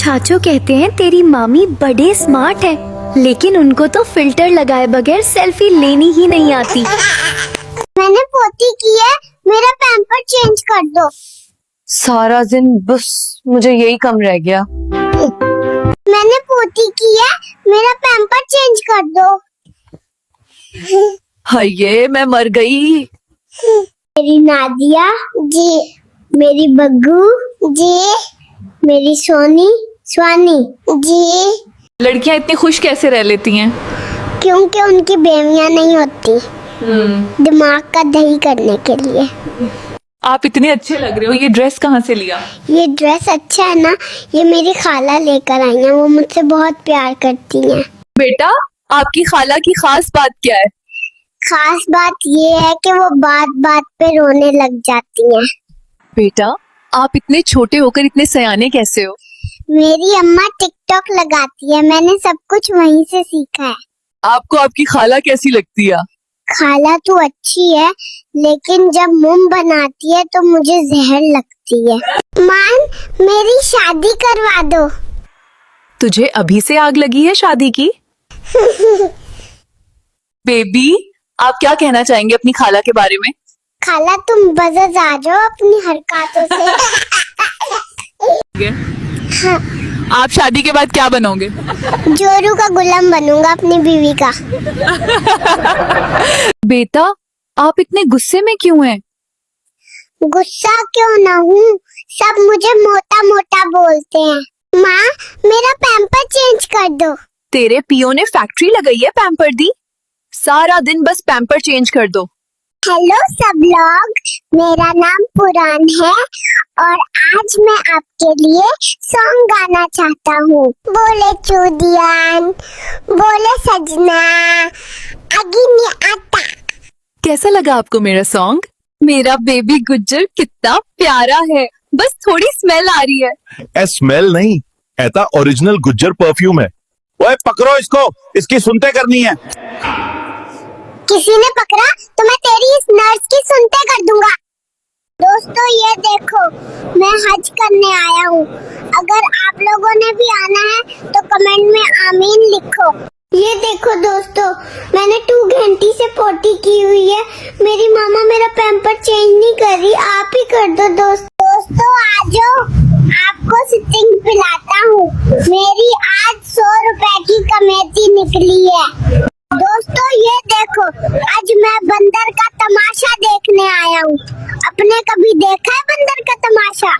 चाचू कहते हैं तेरी मामी बड़े स्मार्ट है, लेकिन उनको तो फिल्टर लगाए बगैर सेल्फी लेनी ही नहीं आती। मैंने पोती की है, मेरा पैम्पर चेंज कर दो। सारा दिन बस मुझे यही कम रह गया। मैंने पोती की है, मेरा पैम्पर चेंज कर दो। हाय मैं मर गई। मेरी नादिया जी, मेरी बग्गू जी, मेरी सोनी स्वानी जी। लड़कियां इतनी खुश कैसे रह लेती हैं? क्योंकि उनकी बेवियां नहीं होती, दिमाग का दही करने के लिए। आप इतने अच्छे लग रहे हो। ये ड्रेस कहाँ से लिया? ये ड्रेस अच्छा है ना, ये मेरी खाला लेकर आई है, वो मुझसे बहुत प्यार करती हैं। बेटा आपकी खाला की खास बात क्या है? खास बात ये है कि वो बात बात पे रोने लग जाती हैं। बेटा आप इतने छोटे होकर इतने सयाने कैसे हो? मेरी अम्मा टिकटॉक लगाती है, मैंने सब कुछ वहीं से सीखा है। आपको आपकी खाला कैसी लगती है? खाला तो अच्छी है, लेकिन जब मुंह बनाती है तो मुझे जहर लगती है। मान, मेरी शादी करवा दो। तुझे अभी से आग लगी है शादी की? बेबी आप क्या कहना चाहेंगे अपनी खाला के बारे में? खाला तुम बजज आ जाओ अपनी हरकतों से। हाँ, आप शादी के बाद क्या बनोगे? जोरू का गुलाम बनूंगा अपनी बीवी का। बेटा आप इतने गुस्से में क्यों हैं? गुस्सा क्यों ना हूँ, सब मुझे मोटा मोटा बोलते हैं। माँ मेरा पैम्पर चेंज कर दो। तेरे पियो ने फैक्ट्री लगाई है पैम्पर दी, सारा दिन बस पैम्पर चेंज कर दो। हेलो सब लोग, मेरा नाम पुरान है और आज मैं आपके लिए सॉन्ग गाना चाहता हूँ। बोले चूदियान, बोले सजना, अगिनी आता। कैसा लगा आपको मेरा सॉन्ग? मेरा बेबी गुज्जर कितना प्यारा है, बस थोड़ी स्मेल आ रही है। ए स्मेल नहीं, ऐसा ओरिजिनल गुज्जर परफ्यूम है। ओए पकड़ो इसको, इसकी सुनते करनी है। किसी ने पकड़ा तो मैं तेरी इस नर्स की सुनते कर दूंगा। दोस्तों ये देखो, मैं हज करने आया हूँ। अगर आप लोगों ने भी आना है तो कमेंट में आमीन लिखो। ये देखो दोस्तों, मैंने 2 घंटे से पोटी की हुई है। मेरी मामा मेरा पैम्पर चेंज नहीं कर रही, आप ही कर दो। दोस्तों आ जाओ, आपको सिटिंग पिलाता हूँ। मेरी आज 100 रुपए की कमेटी निकली है। दोस्तों ये देखो, आज मैं बंदर का तमाशा देखने आया हूँ। आपने कभी देखा है बंदर का तमाशा?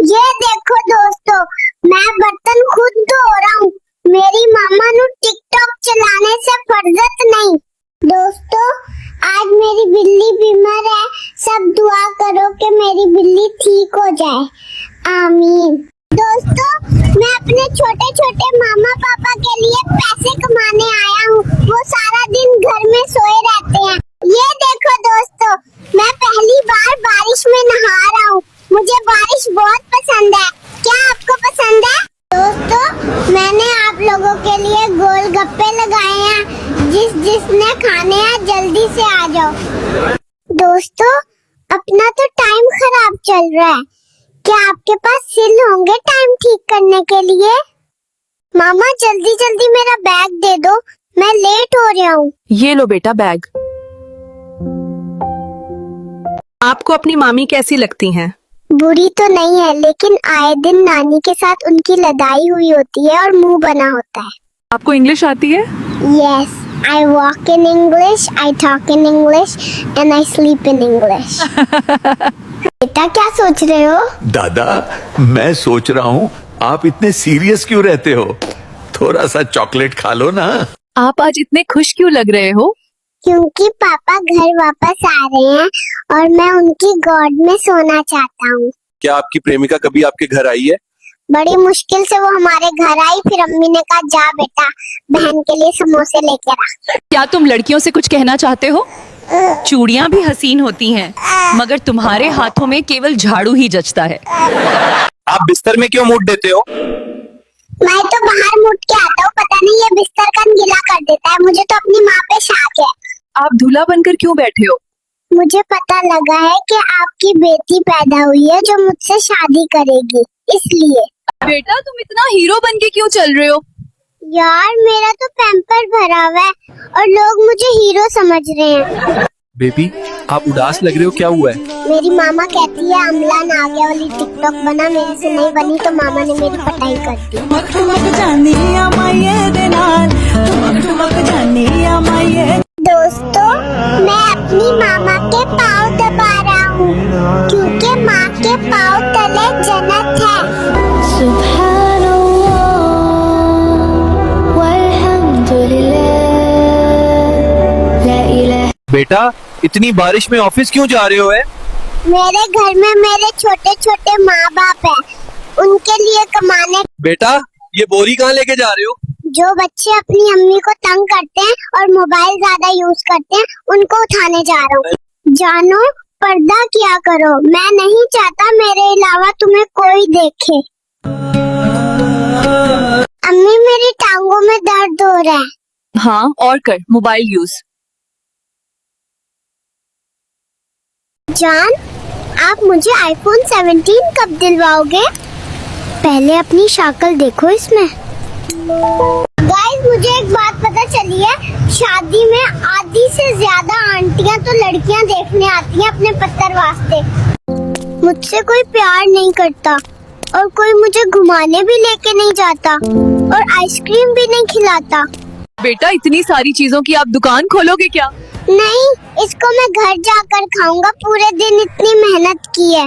ये देखो दोस्तों, मैं बर्तन खुद धो रहा हूँ। मेरी मामा नु टिकटॉक चलाने से फर्जत नहीं। दोस्तों आज मेरी बिल्ली बीमार है, सब दुआ करो कि मेरी बिल्ली ठीक हो जाए, आमीन। दोस्तों मैं अपने छोटे छोटे मामा पापा के लिए पैसे कमाने आया हूँ, वो सारा दिन घर में सोए रहते हैं। ये देखो दोस्तों, मैं पहली बार बारिश में नहा रहा हूँ। मुझे बारिश बहुत पसंद है, क्या आपको पसंद है? दोस्तों मैंने आप लोगों के लिए गोलगप्पे लगाए हैं, जिसने खाने हैं जल्दी से आ जाओ। दोस्तों अपना तो टाइम खराब चल रहा है, क्या आपके पास सिल होंगे टाइम ठीक करने के लिए? मामा जल्दी जल्दी मेरा बैग दे दो, मैं लेट हो रहा हूँ। ये लो बेटा बैग। आपको अपनी मामी कैसी लगती हैं? बुरी तो नहीं है, लेकिन आए दिन नानी के साथ उनकी लड़ाई हुई होती है और मुंह बना होता है। आपको इंग्लिश आती है? Yes, I walk in English, I talk in English and I sleep in English. बेटा क्या सोच रहे हो? दादा मैं सोच रहा हूँ आप इतने सीरियस क्यों रहते हो, थोड़ा सा चॉकलेट खा लो ना। आप आज इतने खुश क्यों लग रहे हो? क्योंकि पापा घर वापस आ रहे हैं और मैं उनकी गोद में सोना चाहता हूँ। क्या आपकी प्रेमिका कभी आपके घर आई है? बड़ी मुश्किल से वो हमारे घर आई, फिर अम्मी ने कहा जा बेटा बहन के लिए समोसे लेकर आ। क्या तुम लड़कियों से कुछ कहना चाहते हो? चूड़ियां भी हसीन होती हैं, मगर तुम्हारे हाथों में केवल झाड़ू ही जचता है। आप बिस्तर में क्यों मूड देते हो? मैं तो बाहर मुड़ के आता हूँ, पता नहीं ये बिस्तर का गीला कर देता है। मुझे तो अपनी माँ पे शक है। आप दूल्हा बनकर क्यों बैठे हो? मुझे पता लगा है कि आपकी बेटी पैदा हुई है जो मुझसे शादी करेगी, इसलिए। बेटा तुम इतना हीरो बन के क्यों चल रहे हो? यार मेरा तो पैम्पर भरा हुआ है और लोग मुझे हीरो समझ रहे हैं। बेबी आप उदास लग रहे हो, क्या हुआ है? मेरी मामा कहती है अम्लान आगे वाली टिकटॉक बना, मेरे से नहीं बनी तो मामा ने मेरी पिटाई कर दी। दोस्तों मैं अपनी मामा के पाँव दबा रहा हूँ क्योंकि माँ के पाँव तले जन्नत है। सुब्हानल्लाह वल्हम्दुलिल्लाह ला इलाहा। बेटा इतनी बारिश में ऑफिस क्यों जा रहे हो? है मेरे घर में मेरे छोटे छोटे माँ बाप है, उनके लिए कमाने। बेटा ये बोरी कहाँ लेके जा रहे हो? जो बच्चे अपनी अम्मी को तंग करते हैं और मोबाइल ज्यादा यूज करते हैं उनको उठाने जा रहा हूँ। जानो पर्दा किया करो, मैं नहीं चाहता मेरे अलावा तुम्हें कोई देखे। अम्मी मेरी टांगों में दर्द हो रहा है। हाँ और कर मोबाइल यूज। जान आप मुझे आईफोन 17 कब दिलवाओगे? पहले अपनी शक्ल देखो इसमें। गाइस मुझे एक बात पता चली है, शादी में आधी से ज्यादा आंटियां तो लड़कियां देखने आती हैं अपने पत्थर वास्ते। मुझसे कोई प्यार नहीं करता और कोई मुझे घुमाने भी लेके नहीं जाता और आइसक्रीम भी नहीं खिलाता। बेटा इतनी सारी चीजों की आप दुकान खोलोगे क्या? नहीं, इसको मैं घर जाकर खाऊंगा, पूरे दिन इतनी मेहनत की है।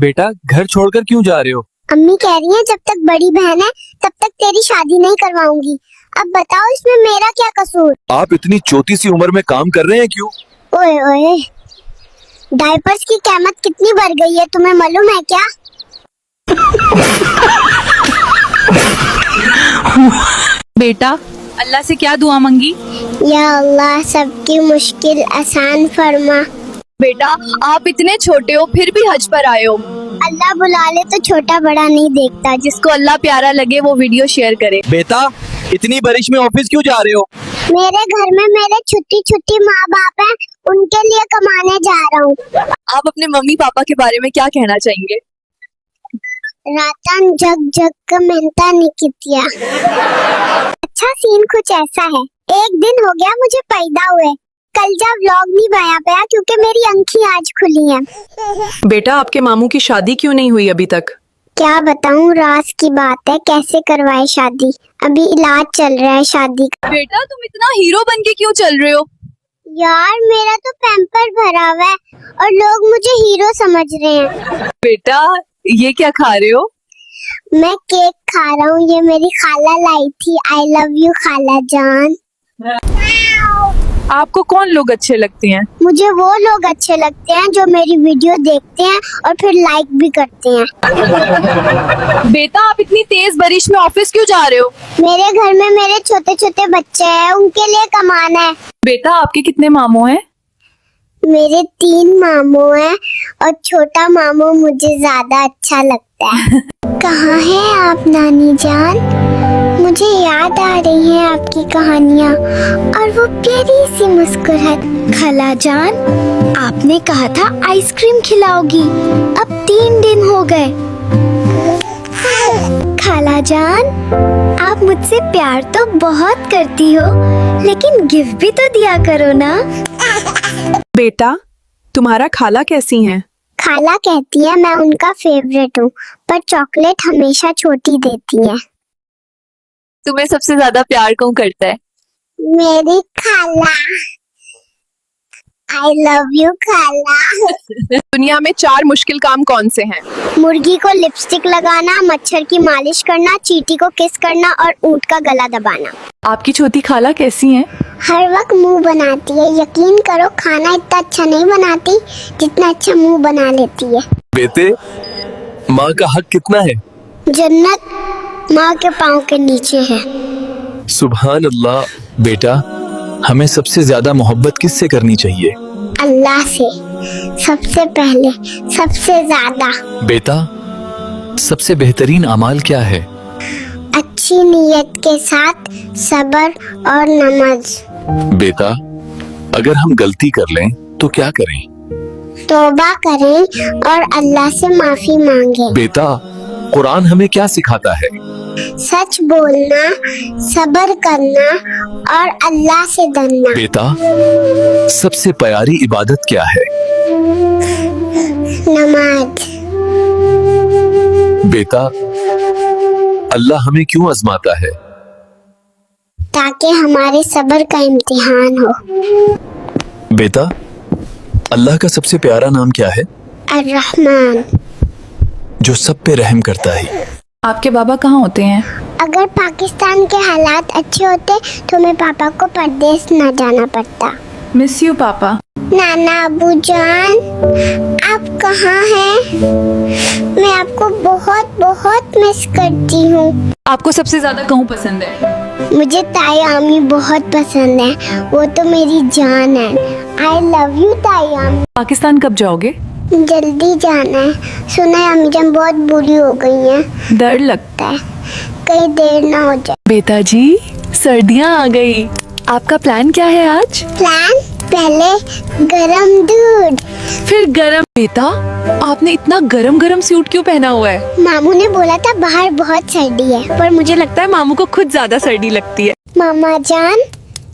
बेटा घर छोड़कर क्यों जा रहे हो? अम्मी कह रही है जब तक बड़ी बहन है तब तक तेरी शादी नहीं करवाऊंगी। अब बताओ इसमें मेरा क्या कसूर? आप इतनी छोटी सी उम्र में काम कर रहे हैं क्यों? ओए ओए, डायपर्स की कीमत कितनी बढ़ गई है तुम्हें मालूम है क्या? बेटा अल्लाह से क्या दुआ मांगी? या अल्लाह सबकी मुश्किल आसान फरमा। बेटा आप इतने छोटे हो फिर भी हज पर आए हो। अल्लाह बुला ले तो छोटा बड़ा नहीं देखता। जिसको अल्लाह प्यारा लगे वो वीडियो शेयर करे। बेटा इतनी बारिश में ऑफिस क्यों जा रहे हो? मेरे घर में मेरे छोटी छोटी माँ बाप हैं, उनके लिए कमाने जा रहा हूँ। आप अपने मम्मी पापा के बारे में क्या कहना चाहेंगे? रातन जग जग का मेहनता नहीं कितिया। अच्छा सीन कुछ ऐसा है, एक दिन हो गया मुझे पैदा हुए, कल जब व्लॉग नहीं बना पाया क्योंकि मेरी आंखें आज खुली हैं। बेटा आपके मामू की शादी क्यों नहीं हुई अभी तक? क्या बताऊं, राज की बात है, कैसे करवाए शादी, अभी इलाज चल रहा है शादी का। बेटा तुम इतना हीरो बन के क्यों चल रहे हो? यार मेरा तो पैम्पर भरा हुआ है और लोग मुझे हीरो समझ रहे हैं। बेटा ये क्या खा रहे हो? मैं केक खा रहा हूँ, ये मेरी खाला लाई थी। आई लव यू खाला जान। आपको कौन लोग अच्छे लगते हैं? मुझे वो लोग अच्छे लगते हैं जो मेरी वीडियो देखते हैं और फिर लाइक भी करते हैं। बेटा आप इतनी तेज बारिश में ऑफिस क्यों जा रहे हो? मेरे घर में मेरे छोटे छोटे बच्चे हैं, उनके लिए कमाना है। बेटा आपके कितने मामू हैं? मेरे 3 मामू हैं और छोटा मामू मुझे ज्यादा अच्छा लगता है। कहाँ हैं आप नानी जान? मुझे याद आ रही है आपकी कहानियाँ और वो प्यारी सी मुस्कुराहट। खाला जान आपने कहा था आइसक्रीम खिलाओगी, अब 3 दिन हो गए। खाला जान आप मुझसे प्यार तो बहुत करती हो लेकिन गिफ्ट भी तो दिया करो ना। बेटा तुम्हारा खाला कैसी हैं? खाला कहती है मैं उनका फेवरेट हूँ, पर चॉकलेट हमेशा छोटी देती है। तुम्हें सबसे ज्यादा प्यार कौन करता है? मेरी खाला। आई लव यू खाला। दुनिया में 4 मुश्किल काम कौन से हैं? मुर्गी को लिपस्टिक लगाना, मच्छर की मालिश करना, चींटी को किस करना और ऊंट का गला दबाना। आपकी छोटी खाला कैसी हैं? हर वक्त मुंह बनाती है, यकीन करो खाना इतना अच्छा नहीं बनाती जितना अच्छा मुंह बना लेती है। बेटे माँ का हक कितना है? जन्नत माँ के पाँव के नीचे है। सुभान अल्लाह। बेटा हमें सबसे ज्यादा मोहब्बत किससे करनी चाहिए? अल्लाह से सबसे पहले, सबसे ज्यादा। बेटा सबसे बेहतरीन अमाल क्या है? अच्छी नीयत के साथ सब्र और नमाज। बेटा अगर हम गलती कर लें तो क्या करें? तौबा करें और अल्लाह से माफी मांगे। बेटा कुरान हमें क्या सिखाता है? सच बोलना, सब्र करना और अल्लाह से डरना। बेटा, सबसे प्यारी इबादत क्या है? नमाज। बेटा, अल्लाह हमें क्यों आजमाता है? ताकि हमारे सब्र का इम्तिहान हो। बेटा, अल्लाह का सबसे प्यारा नाम क्या है? अर्रहमान। जो सब पे रहम करता है। आपके बाबा कहाँ होते हैं? अगर पाकिस्तान के हालात अच्छे होते तो मेरे पापा को परदेश न जाना पड़ता। मिस यू पापा। नाना अबू जान, आप कहाँ हैं? मैं आपको बहुत बहुत मिस करती हूँ। आपको सबसे ज्यादा कहूँ पसंद है? मुझे ताई आमी बहुत पसंद है, वो तो मेरी जान है। आई लव यू ताई आमी। पाकिस्तान कब जाओगे? जल्दी जाना है, सुना है अम्मी जान बहुत बुरी हो गई हैं। डर लगता है कहीं देर ना हो जाए। बेटा जी, सर्दियाँ आ गई, आपका प्लान क्या है आज? प्लान? पहले गरम दूध, फिर गरम। बेटा, आपने इतना गरम गरम सूट क्यों पहना हुआ है? मामू ने बोला था बाहर बहुत सर्दी है। पर मुझे लगता है मामू को खुद ज्यादा सर्दी लगती है। मामा जान,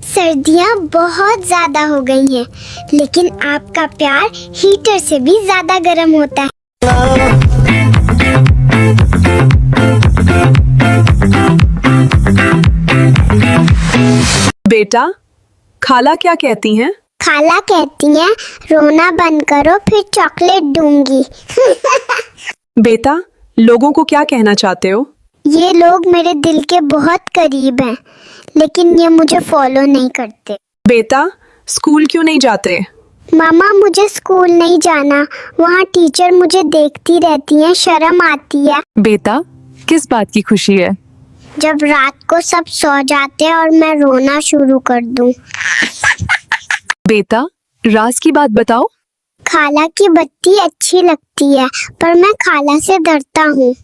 सर्दियाँ बहुत ज्यादा हो गई हैं, लेकिन आपका प्यार हीटर से भी ज्यादा गर्म होता है। बेटा, खाला क्या कहती हैं? खाला कहती हैं रोना बंद करो फिर चॉकलेट दूंगी। बेटा, लोगों को क्या कहना चाहते हो? ये लोग मेरे दिल के बहुत करीब हैं, लेकिन ये मुझे फॉलो नहीं करते। बेटा, स्कूल क्यों नहीं जाते? मामा, मुझे स्कूल नहीं जाना, वहाँ टीचर मुझे देखती रहती हैं, शर्म आती है। बेटा, किस बात की खुशी है? जब रात को सब सो जाते हैं और मैं रोना शुरू कर दूं। बेटा, राज की बात बताओ। खाला की बत्ती अच्छी लगती है, पर मैं खाला से डरता हूँ।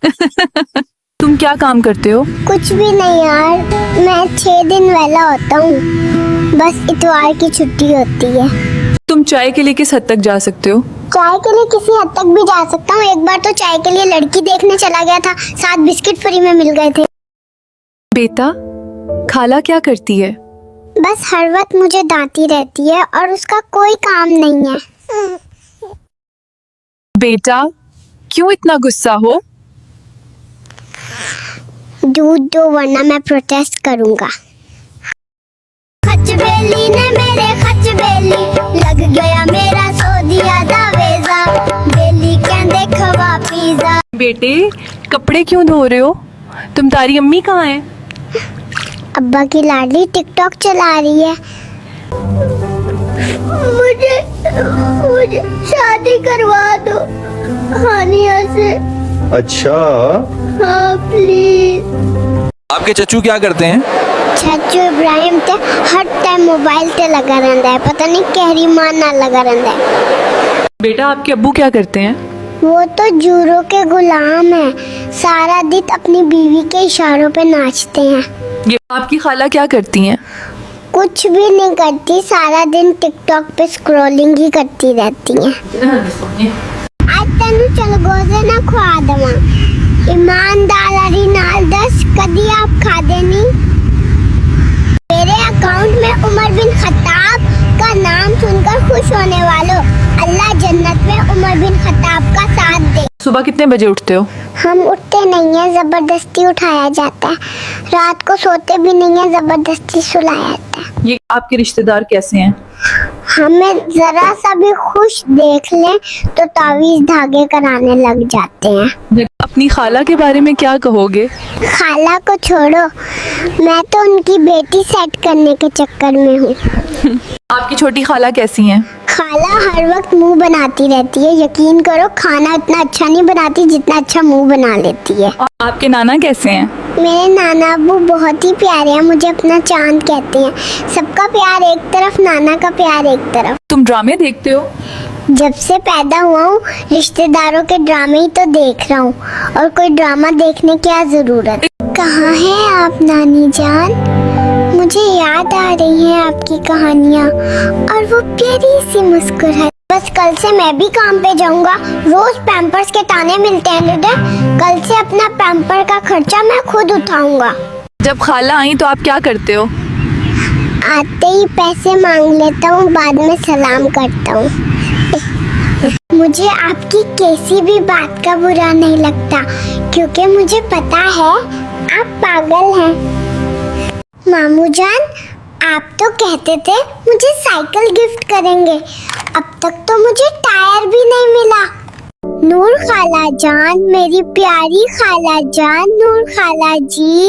तुम क्या काम करते हो? कुछ भी नहीं यार, मैं 6 दिन वेला होता हूँ, बस इतवार की छुट्टी होती है। तुम चाय के लिए किस हद तक जा सकते हो? चाय के लिए किसी हद तक भी जा सकता हूँ। एक बार तो चाय के लिए लड़की देखने चला गया था, 7 बिस्किट फ्री में मिल गए थे। बेटा, खाला क्या करती है? बस हर वक्त मुझे डांटती रहती है और उसका कोई काम नहीं है। बेटा, क्यों इतना गुस्सा हो? दूध दो वरना मैं प्रोटेस्ट करूंगा। खचबेली ने मेरे खचबेली लग गया मेरा सो दिया दावेजा, बेली कहंदे खवा पिज़्ज़ा। बेटे, कपड़े क्यों धो रहे हो? तुम्हारी अम्मी कहाँ है? अब्बा की लाडली टिकटॉक चला रही है। मुझे शादी करवा दो हानिया से। अच्छा, हाँ प्लीज। आपके चच्चू क्या करते हैं? चाचू इब्राहिम ते हर टाइम मोबाइल ते लगा रहता है, पता नहीं कहरी मान ना लगा रहता है। बेटा, आपके अब्बू क्या करते हैं? वो तो जूरों के गुलाम है, सारा दिन अपनी बीवी के इशारों पे नाचते हैं। ये आपकी खाला क्या करती हैं? कुछ भी नहीं करती, सारा दिन टिकटॉक पे स्क्रॉलिंग ही करती रहती हैं। आज तेनू चलगोजे ना खुआ दवा, ईमानदारी नाल दस कदी आप खादे नहीं। मेरे अकाउंट में उमर बिन खत्ताब का नाम सुनकर खुश होने वालों, अल्लाह जन्नत में उमर बिन खत्ताब का साथ दे। सुबह कितने बजे उठते हो? हम उठते नहीं हैं, जबरदस्ती उठाया जाता है। रात को सोते भी नहीं है, जबरदस्ती सुलाया जाता है। ये आपके रिश्तेदार कैसे हैं? हमें जरा सा भी खुश देख लें तो तावीज धागे कराने लग जाते हैं। अपनी खाला के बारे में क्या कहोगे? खाला को छोड़ो, मैं तो उनकी बेटी सेट करने के चक्कर में हूँ। आपकी छोटी खाला कैसी हैं? खाला हर वक्त मुंह बनाती रहती है, यकीन करो खाना इतना अच्छा नहीं बनाती जितना अच्छा मुंह बना लेती है। और आपके नाना कैसे हैं? मेरे नाना अब्बू बहुत ही प्यारे हैं, मुझे अपना चांद कहते हैं। सबका प्यार एक तरफ, नाना का प्यार एक तरफ। तुम ड्रामे देखते हो? जब से पैदा हुआ हूँ रिश्तेदारों के ड्रामे ही तो देख रहा हूँ, और कोई ड्रामा देखने की क्या जरूरत। कहाँ हैं आप नानी जान? मुझे याद आ रही हैं आपकी कहानियाँ और वो प्यारी सी मुस्कुराहट। बस बस कल से मैं भी काम पे जाऊंगा। रोज पैम्पर्स के ताने मिलते हैं मुझे। कल से अपना पैम्पर का खर्चा मैं खुद उठाऊंगा। जब खाला आई तो आप क्या करते हो? आते ही पैसे मांग लेता हूँ, बाद में सलाम करता हूँ। मुझे आपकी किसी भी बात का बुरा नहीं लगता, क्योंकि मुझे पता है आप पागल हैं। मामू जान, आप तो कहते थे मुझे साइकिल गिफ्ट करेंगे, अब तक तो मुझे टायर भी नहीं मिला। नूर खाला जान, मेरी प्यारी खाला जान, नूर खाला ji,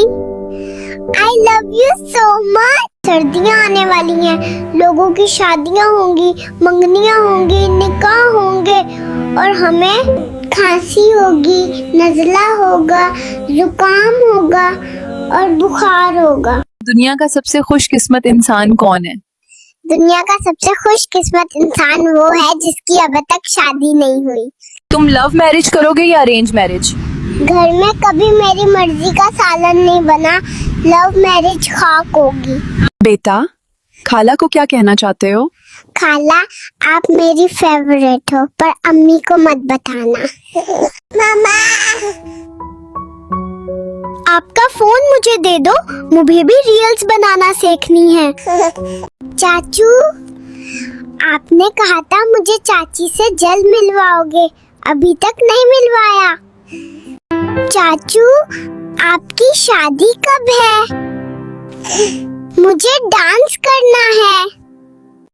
I love you so much. सर्दियाँ आने वाली हैं, लोगों की शादियाँ होंगी, मंगनियाँ होंगी, निकाह होंगे और हमें खांसी होगी, नज़ला होगा, जुकाम होगा और बुखार होगा। दुनिया का सबसे खुशकिस्मत इंसान कौन है? दुनिया का सबसे खुशकिस्मत इंसान वो है जिसकी अब तक शादी नहीं हुई। तुम लव मैरिज करोगे या अरेंज मैरिज? घर में कभी मेरी मर्जी का सालन नहीं बना, लव मैरिज खाक होगी। बेटा, खाला को क्या कहना चाहते हो? खाला, आप मेरी फेवरेट हो, पर अम्मी को मत बताना। मामा, आपका फोन मुझे दे दो, मुझे भी रील्स बनाना सीखनी है। चाचू, आपने कहा था मुझे चाची से जल्द मिलवाओगे, अभी तक नहीं मिलवाया। चाचू, आपकी शादी कब है? मुझे डांस करना है।